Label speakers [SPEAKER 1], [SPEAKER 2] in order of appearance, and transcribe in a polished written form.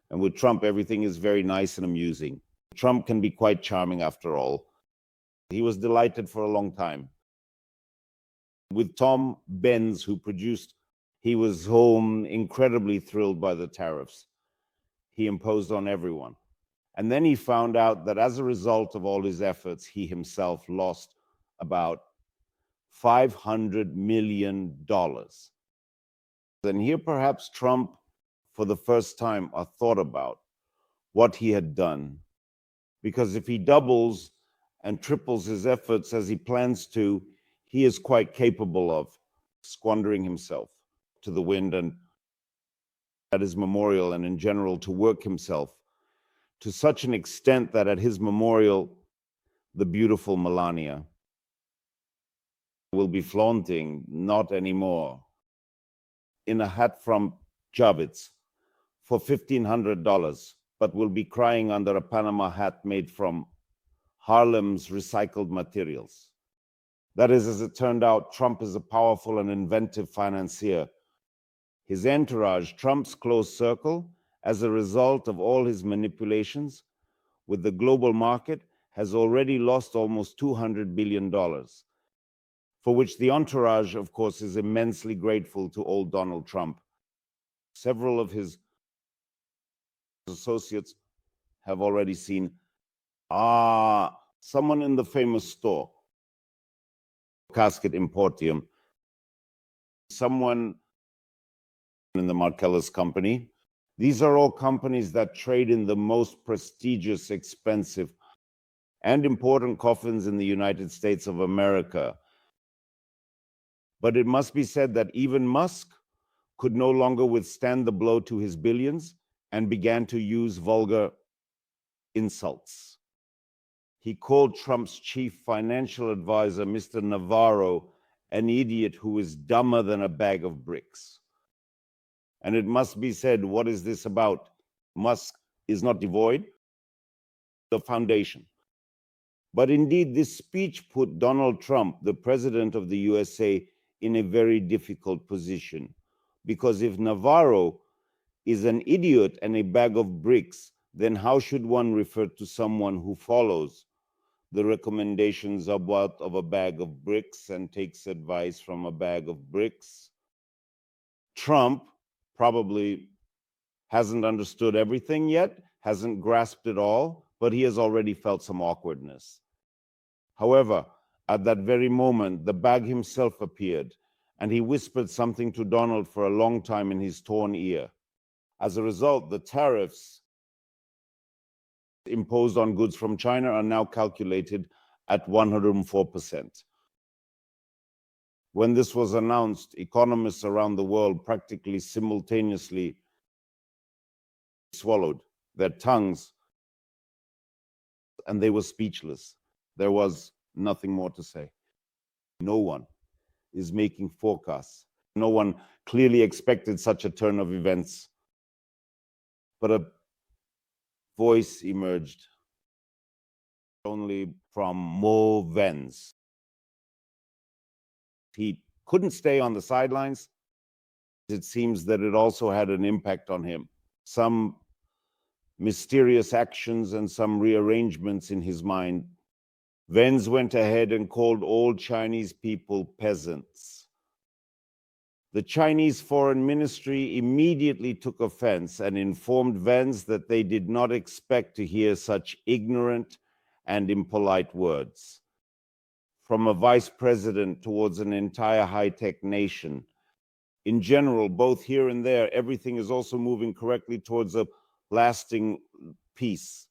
[SPEAKER 1] And with Trump, everything is very nice and amusing. Trump can be quite charming after all. He was delighted for a long time. With Tom Benz, who produced, he was home incredibly thrilled by the tariffs he imposed on everyone. And then he found out that as a result of all his efforts, he himself lost about $500 million. And here perhaps Trump, for the first time, thought about what he had done. Because if he doubles and triples his efforts as he plans to, he is quite capable of squandering himself to the wind and at his memorial, and in general to work himself to such an extent that at his memorial, the beautiful Melania will be flaunting, not anymore, in a hat from Javits for $1,500, but will be crying under a Panama hat made from Harlem's recycled materials. That is, as it turned out, Trump is a powerful and inventive financier. His entourage, Trump's close circle, as a result of all his manipulations with the global market, has already lost almost $200 billion, for which the entourage, of course, is immensely grateful to old Donald Trump. Several of his associates have already seen, someone in the famous store, Casket Importium, someone in the Marcellus Company. These are all companies that trade in the most prestigious, expensive, and important coffins in the United States of America. But it must be said that even Musk could no longer withstand the blow to his billions and began to use vulgar insults. He called Trump's chief financial advisor, Mr. Navarro, an idiot who is dumber than a bag of bricks. And it must be said, what is this about? Musk is not devoid of foundation. But indeed, this speech put Donald Trump, the president of the USA, in a very difficult position. Because if Navarro is an idiot and a bag of bricks, then how should one refer to someone who follows the recommendations of a bag of bricks and takes advice from a bag of bricks? Trump probably hasn't understood everything yet, hasn't grasped it all, but he has already felt some awkwardness. However, at that very moment, the bag himself appeared, and he whispered something to Donald for a long time in his torn ear. As a result, the tariffs imposed on goods from China are now calculated at 104%. When this was announced, economists around the world practically simultaneously swallowed their tongues, and they were speechless. There was nothing more to say. No one is making forecasts. No one clearly expected such a turn of events. But a voice emerged only from Mo Vance. He couldn't stay on the sidelines. It seems that it also had an impact on him. Some mysterious actions and some rearrangements in his mind. Vance went ahead and called all Chinese people peasants. The Chinese Foreign Ministry immediately took offense and informed Vance that they did not expect to hear such ignorant and impolite words from a vice president towards an entire high-tech nation. In general, both here and there, everything is also moving correctly towards a lasting peace.